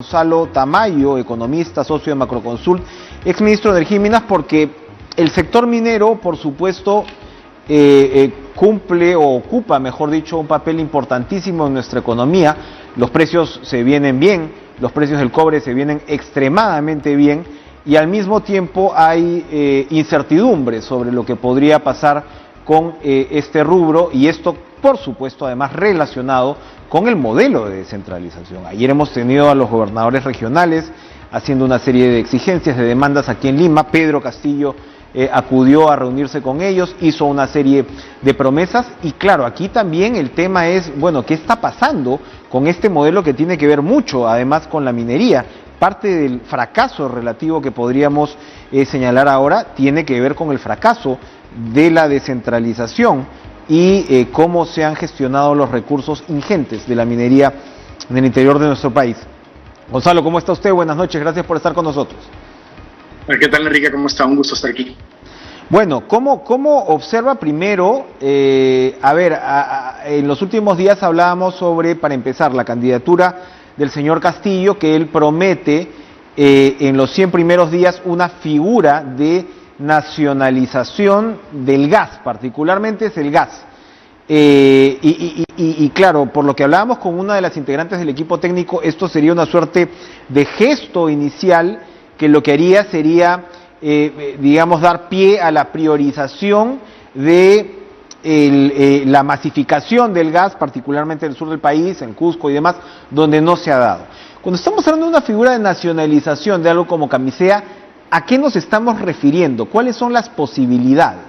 Gonzalo Tamayo, economista, socio de Macroconsult, exministro de Energía y Minas, porque el sector minero, por supuesto, cumple o ocupa, mejor dicho, un papel importantísimo en nuestra economía. Los precios se vienen bien, los precios del cobre se vienen extremadamente bien y al mismo tiempo hay incertidumbre sobre lo que podría pasar con este rubro, y esto, por supuesto, además relacionado con el modelo de descentralización. Ayer hemos tenido a los gobernadores regionales haciendo una serie de exigencias, de demandas aquí en Lima. Pedro Castillo acudió a reunirse con ellos, hizo una serie de promesas y claro, aquí también el tema es, bueno, ¿qué está pasando con este modelo que tiene que ver mucho además con la minería? Parte del fracaso relativo que podríamos señalar ahora tiene que ver con el fracaso de la descentralización y cómo se han gestionado los recursos ingentes de la minería en el interior de nuestro país. Gonzalo, ¿cómo está usted? Buenas noches, gracias por estar con nosotros. ¿Qué tal, Enrique? ¿Cómo está? Un gusto estar aquí. Bueno, ¿cómo observa primero? En los últimos días hablábamos sobre, para empezar, la candidatura del señor Castillo, que él promete en los 100 primeros días una figura de nacionalización del gas, particularmente es el gas. Y claro, por lo que hablábamos con una de las integrantes del equipo técnico, esto sería una suerte de gesto inicial que lo que haría sería, digamos, dar pie a la priorización de la masificación del gas, particularmente en el sur del país, en Cusco y demás, donde no se ha dado. Cuando estamos hablando de una figura de nacionalización de algo como Camisea, ¿a qué nos estamos refiriendo? ¿Cuáles son las posibilidades?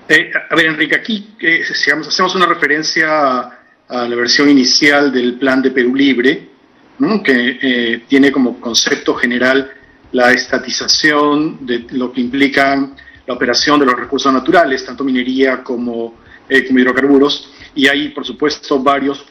A ver, Enrique, aquí hacemos una referencia a la versión inicial del Plan de Perú Libre, ¿no? Que tiene como concepto general la estatización de lo que implica la operación de los recursos naturales, tanto minería como hidrocarburos, y hay, por supuesto, varios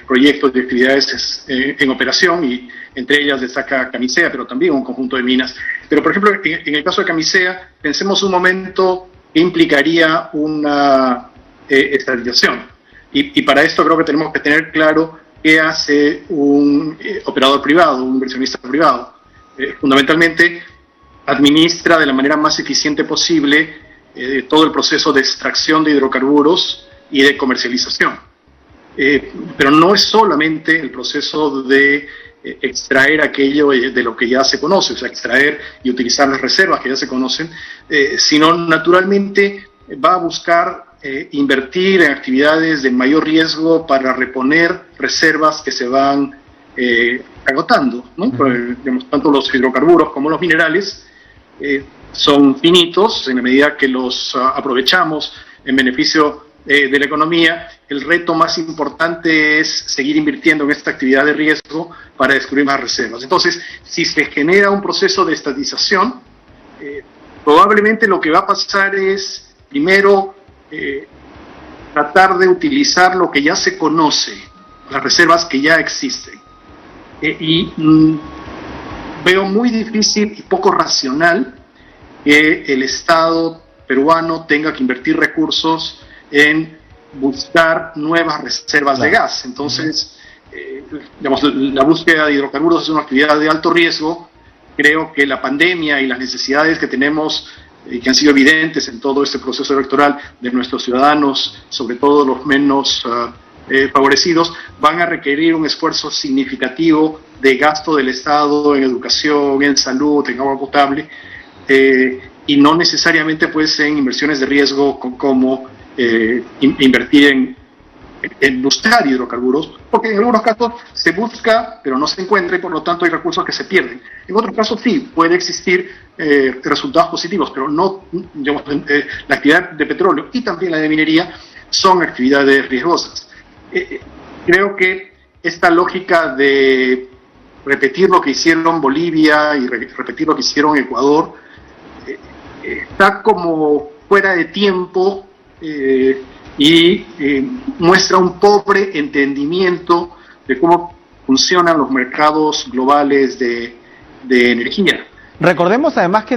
proyectos de actividades en operación, y entre ellas destaca Camisea, pero también un conjunto de minas. Pero, por ejemplo, en el caso de Camisea, pensemos un momento que implicaría una estatización. Y para esto creo que tenemos que tener claro qué hace un operador privado, un inversionista privado. Fundamentalmente, administra de la manera más eficiente posible todo el proceso de extracción de hidrocarburos y de comercialización. Pero no es solamente el proceso de extraer aquello de lo que ya se conoce, o sea, extraer y utilizar las reservas que ya se conocen, sino naturalmente va a buscar invertir en actividades de mayor riesgo para reponer reservas que se van agotando, ¿no? Digamos, tanto los hidrocarburos como los minerales son finitos en la medida que los aprovechamos en beneficio de la economía. El reto más importante es seguir invirtiendo en esta actividad de riesgo para descubrir más reservas. Entonces, si se genera un proceso de estatización, probablemente lo que va a pasar es, primero, tratar de utilizar lo que ya se conoce, las reservas que ya existen. Veo muy difícil y poco racional que el Estado peruano tenga que invertir recursos en buscar nuevas reservas de gas. Entonces, digamos, la búsqueda de hidrocarburos es una actividad de alto riesgo. Creo que la pandemia y las necesidades que tenemos y que han sido evidentes en todo este proceso electoral de nuestros ciudadanos, sobre todo los menos favorecidos, van a requerir un esfuerzo significativo de gasto del Estado en educación, en salud, en agua potable, y no necesariamente pues en inversiones de riesgo como invertir en buscar hidrocarburos, porque en algunos casos se busca pero no se encuentra y por lo tanto hay recursos que se pierden. En otros casos sí, puede existir resultados positivos, pero no, digamos, la actividad de petróleo y también la de minería son actividades riesgosas. Creo que esta lógica de repetir lo que hicieron Bolivia y repetir lo que hicieron Ecuador está como fuera de tiempo y muestra un pobre entendimiento de cómo funcionan los mercados globales de energía. Recordemos además que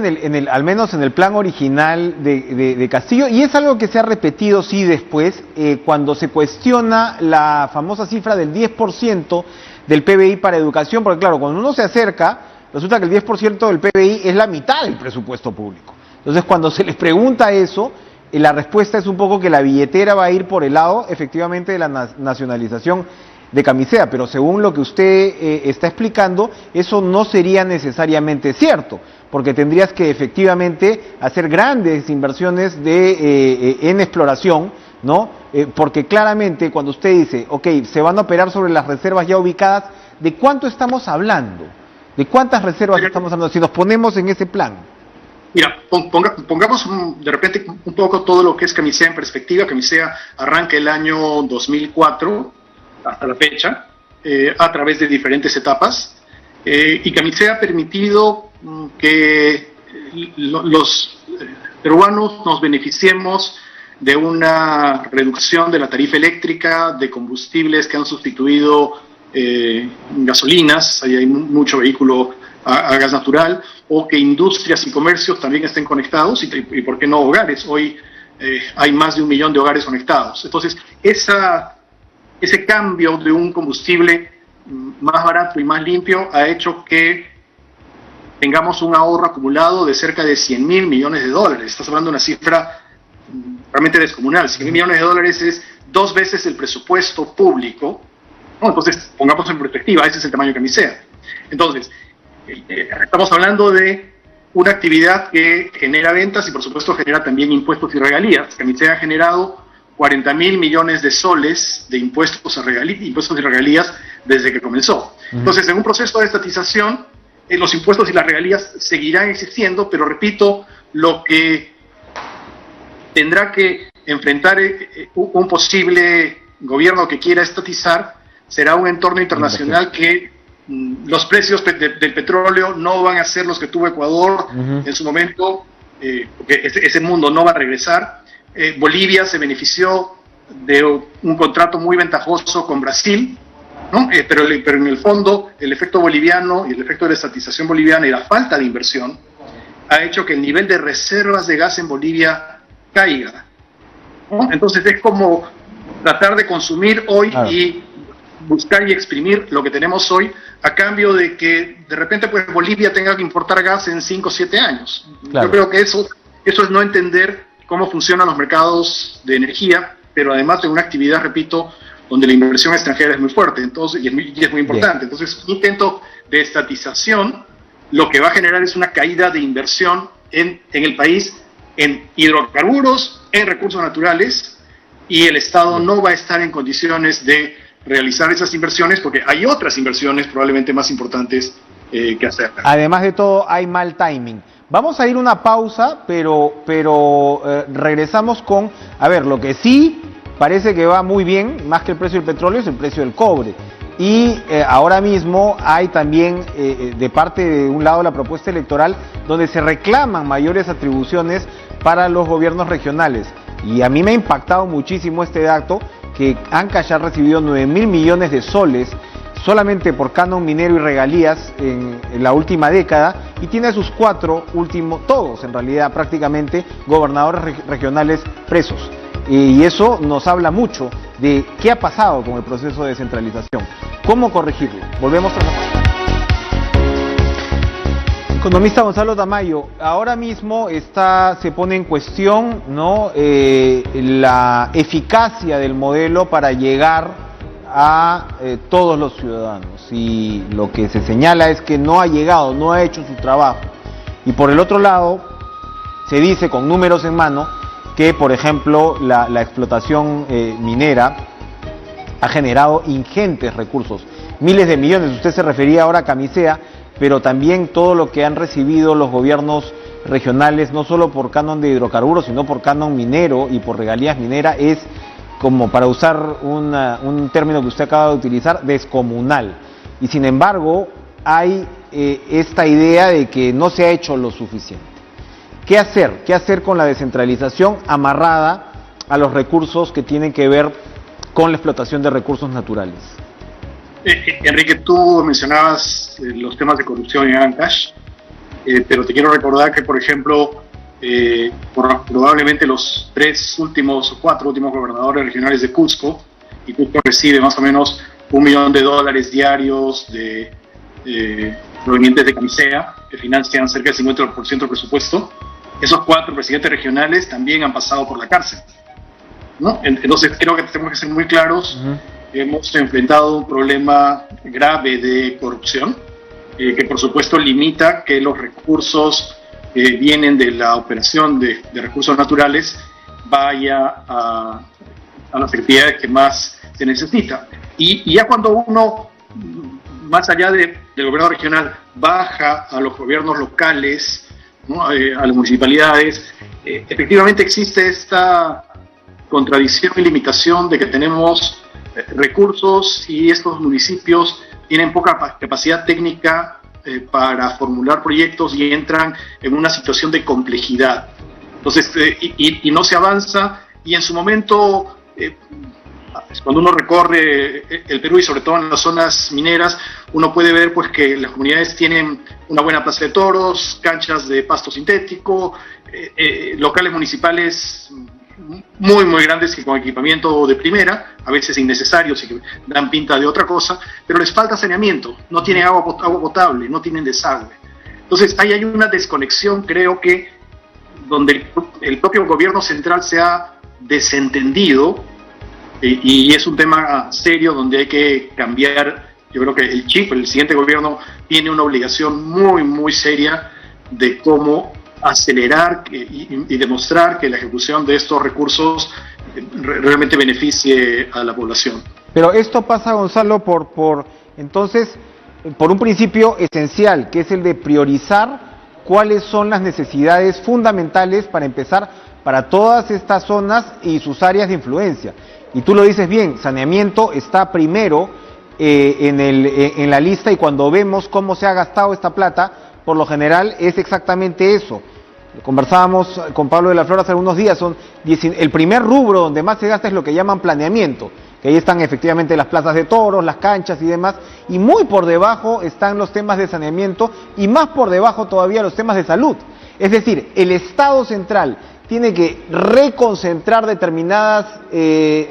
al menos en el plan original de Castillo, y es algo que se ha repetido sí después, cuando se cuestiona la famosa cifra del 10% del PBI para educación, porque claro, cuando uno se acerca, resulta que el 10% del PBI es la mitad del presupuesto público. Entonces, cuando se les pregunta eso, la respuesta es un poco que la billetera va a ir por el lado, efectivamente, de la nacionalización de Camisea, pero según lo que usted está explicando, eso no sería necesariamente cierto, porque tendrías que efectivamente hacer grandes inversiones en exploración, ¿no? Porque claramente cuando usted dice, ok, se van a operar sobre las reservas ya ubicadas, ¿de cuánto estamos hablando? ¿De cuántas reservas estamos hablando? Si nos ponemos en ese plan. Mira, pongamos de repente un poco todo lo que es Camisea en perspectiva. Camisea arranca el año 2004 hasta la fecha, a través de diferentes etapas, y Camisea ha permitido que los peruanos nos beneficiemos de una reducción de la tarifa eléctrica, de combustibles que han sustituido gasolinas, ahí hay mucho vehículo a gas natural, o que industrias y comercios también estén conectados, y por qué no hogares. Hoy hay más de 1 millón de hogares conectados. Entonces, ese cambio de un combustible más barato y más limpio ha hecho que tengamos un ahorro acumulado de cerca de 100.000 millones de dólares. Estás hablando de una cifra realmente descomunal. 100.000 millones de dólares es 2 veces el presupuesto público, ¿no? Entonces, pongamos en perspectiva, ese es el tamaño de Camisea. Entonces, estamos hablando de una actividad que genera ventas y por supuesto genera también impuestos y regalías. Camisea ha generado 40.000 millones de soles de impuestos y regalías desde que comenzó. Entonces, en un proceso de estatización, los impuestos y las regalías seguirán existiendo, pero repito, lo que tendrá que enfrentar un posible gobierno que quiera estatizar será un entorno internacional que los precios del petróleo no van a ser los que tuvo Ecuador en su momento, porque ese mundo no va a regresar. Bolivia se benefició de un contrato muy ventajoso con Brasil, ¿no? Pero en el fondo el efecto boliviano y el efecto de la estatización boliviana y la falta de inversión ha hecho que el nivel de reservas de gas en Bolivia caiga, ¿no? Entonces es como tratar de consumir hoy y buscar y exprimir lo que tenemos hoy a cambio de que de repente pues Bolivia tenga que importar gas en 5 o 7 años. Claro. Yo creo que eso es no entender cómo funcionan los mercados de energía, pero además de una actividad, repito, donde la inversión extranjera es muy fuerte, entonces, y es muy importante. Bien. Entonces, un intento de estatización lo que va a generar es una caída de inversión en el país, en hidrocarburos, en recursos naturales, y el Estado no va a estar en condiciones de realizar esas inversiones porque hay otras inversiones probablemente más importantes que hacer. Además de todo, hay mal timing. Vamos a ir una pausa, pero regresamos con, a ver, lo que sí parece que va muy bien, más que el precio del petróleo, es el precio del cobre. Y ahora mismo hay también, de parte de un lado, la propuesta electoral, donde se reclaman mayores atribuciones para los gobiernos regionales. Y a mí me ha impactado muchísimo este dato, que Ancash ha recibido 9.000 millones de soles solamente por canon minero y regalías en la última década, y tiene a sus 4 últimos, todos en realidad prácticamente, gobernadores regionales presos. Y eso nos habla mucho de qué ha pasado con el proceso de descentralización. ¿Cómo corregirlo? Volvemos a la pausa. Economista Gonzalo Tamayo, ahora mismo se pone en cuestión, ¿no?, la eficacia del modelo para llegar a todos los ciudadanos, y lo que se señala es que no ha llegado, no ha hecho su trabajo. Y por el otro lado, se dice con números en mano que, por ejemplo, la explotación minera ha generado ingentes recursos, miles de millones. Usted se refería ahora a Camisea, pero también todo lo que han recibido los gobiernos regionales, no solo por canon de hidrocarburos, sino por canon minero y por regalías mineras, es, como para usar un término que usted acaba de utilizar, descomunal. Y sin embargo, hay esta idea de que no se ha hecho lo suficiente. ¿Qué hacer? ¿Qué hacer con la descentralización amarrada a los recursos que tienen que ver con la explotación de recursos naturales? Enrique, tú mencionabas los temas de corrupción en Ancash, pero te quiero recordar que, por ejemplo, probablemente los 3 últimos o 4 últimos gobernadores regionales de Cusco, y Cusco recibe más o menos $1 millón diarios provenientes de Camisea, que financian cerca del 50% del presupuesto. Esos 4 presidentes regionales también han pasado por la cárcel, ¿no? Entonces creo que tenemos que ser muy claros. Hemos enfrentado un problema grave de corrupción, que por supuesto limita que los recursos que vienen de la operación de recursos naturales vaya a las actividades que más se necesita. Y ya cuando uno, más allá del gobierno regional, baja a los gobiernos locales, ¿no? A las municipalidades, efectivamente existe esta contradicción y limitación de que tenemos recursos y estos municipios tienen poca capacidad técnica para formular proyectos y entran en una situación de complejidad. Entonces, y no se avanza, y en su momento, cuando uno recorre el Perú y sobre todo en las zonas mineras, uno puede ver pues que las comunidades tienen una buena plaza de toros, canchas de pasto sintético, locales municipales muy muy grandes y con equipamiento de primera, a veces innecesarios y que dan pinta de otra cosa, pero les falta saneamiento, no tienen agua potable, no tienen desagüe. Entonces ahí hay una desconexión, creo que, donde el propio gobierno central se ha desentendido, y es un tema serio donde hay que cambiar. Yo creo que el chip, el siguiente gobierno tiene una obligación muy muy seria de cómo acelerar y demostrar que la ejecución de estos recursos realmente beneficie a la población. Pero esto pasa, Gonzalo, entonces, por un principio esencial, que es el de priorizar cuáles son las necesidades fundamentales para empezar para todas estas zonas y sus áreas de influencia. Y tú lo dices bien, saneamiento está primero en la lista, y cuando vemos cómo se ha gastado esta plata, por lo general es exactamente eso. Conversábamos con Pablo de la Flor hace algunos días, el primer rubro donde más se gasta es lo que llaman planeamiento, que ahí están efectivamente las plazas de toros, las canchas y demás, y muy por debajo están los temas de saneamiento, y más por debajo todavía los temas de salud. Es decir, el Estado central tiene que reconcentrar determinadas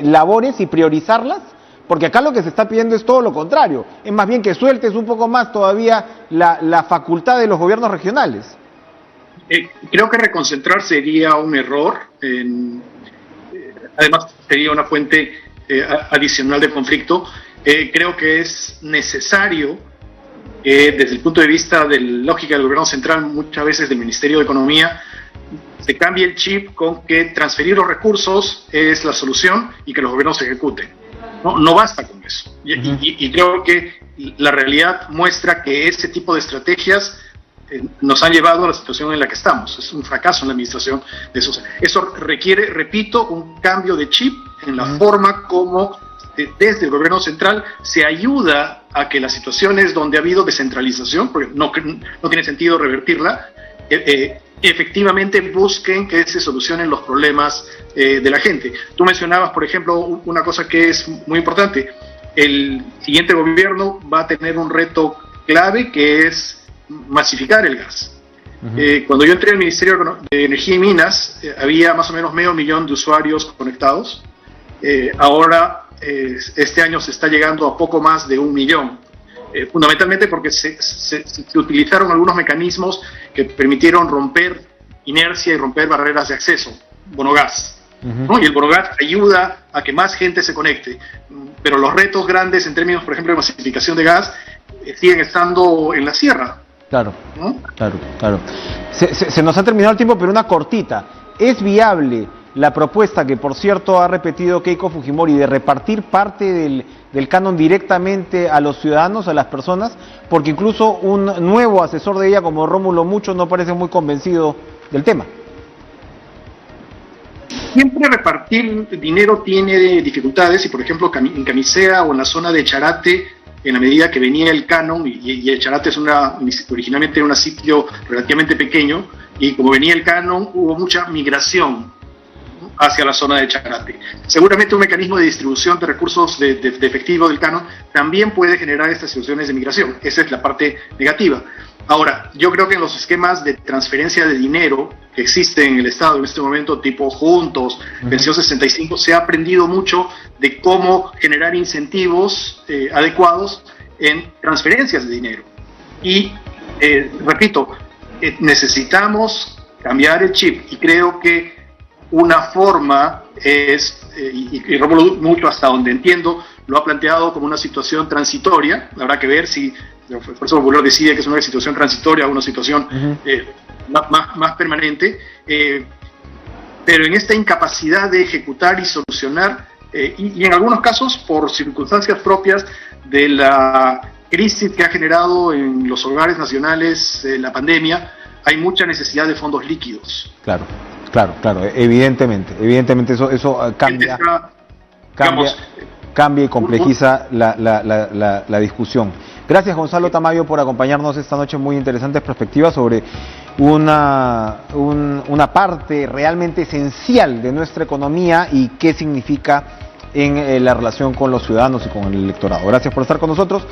labores y priorizarlas, porque acá lo que se está pidiendo es todo lo contrario, es más bien que sueltes un poco más todavía la facultad de los gobiernos regionales. Creo que reconcentrar sería un error, además sería una fuente adicional de conflicto. Creo que es necesario, desde el punto de vista de la lógica del gobierno central, muchas veces del Ministerio de Economía, se cambie el chip con que transferir los recursos es la solución y que los gobiernos se ejecuten. No basta con eso. Y creo que la realidad muestra que ese tipo de estrategias nos han llevado a la situación en la que estamos. Es un fracaso en la administración de eso. Eso requiere, repito, un cambio de chip en la forma como desde el gobierno central se ayuda a que las situaciones donde ha habido descentralización, porque no tiene sentido revertirla, efectivamente busquen que se solucionen los problemas de la gente. Tú mencionabas, por ejemplo, una cosa que es muy importante. El siguiente gobierno va a tener un reto clave, que es masificar el gas. Cuando yo entré al Ministerio de Energía y Minas, había más o menos medio millón de usuarios conectados. Ahora, este año se está llegando a poco más de 1 millón. Fundamentalmente porque se utilizaron algunos mecanismos que permitieron romper inercia y romper barreras de acceso, bonogas, ¿no? Y el bonogas ayuda a que más gente se conecte, pero los retos grandes en términos, por ejemplo, de masificación de gas siguen estando en la sierra. Claro, ¿no? claro. Se nos ha terminado el tiempo, pero una cortita. ¿Es viable la propuesta que, por cierto, ha repetido Keiko Fujimori de repartir parte del canon directamente a los ciudadanos, a las personas? Porque incluso un nuevo asesor de ella, como Rómulo Mucho, no parece muy convencido del tema. Siempre repartir dinero tiene dificultades, y por ejemplo en Camisea o en la zona de Charate, en la medida que venía el canon, y el Charate originalmente era un sitio relativamente pequeño, y como venía el canon hubo mucha migración hacia la zona de Charate. Seguramente un mecanismo de distribución de recursos de efectivo del canon también puede generar estas situaciones de migración. Esa es la parte negativa. Ahora, yo creo que en los esquemas de transferencia de dinero que existen en el Estado en este momento, tipo juntos, pensión 65, se ha aprendido mucho de cómo generar incentivos adecuados en transferencias de dinero. Y, repito, necesitamos cambiar el chip, y creo que una forma es, y Rómulo mucho hasta donde entiendo, lo ha planteado como una situación transitoria. Habrá que ver si el Fuerza Popular decide que es una situación transitoria o una situación más permanente, pero en esta incapacidad de ejecutar y solucionar, y en algunos casos por circunstancias propias de la crisis que ha generado en los hogares nacionales la pandemia, hay mucha necesidad de fondos líquidos. Claro, evidentemente eso cambia y complejiza la discusión. Gracias, Gonzalo Tamayo, por acompañarnos esta noche. Muy interesantes perspectivas sobre una parte realmente esencial de nuestra economía y qué significa en la relación con los ciudadanos y con el electorado. Gracias por estar con nosotros.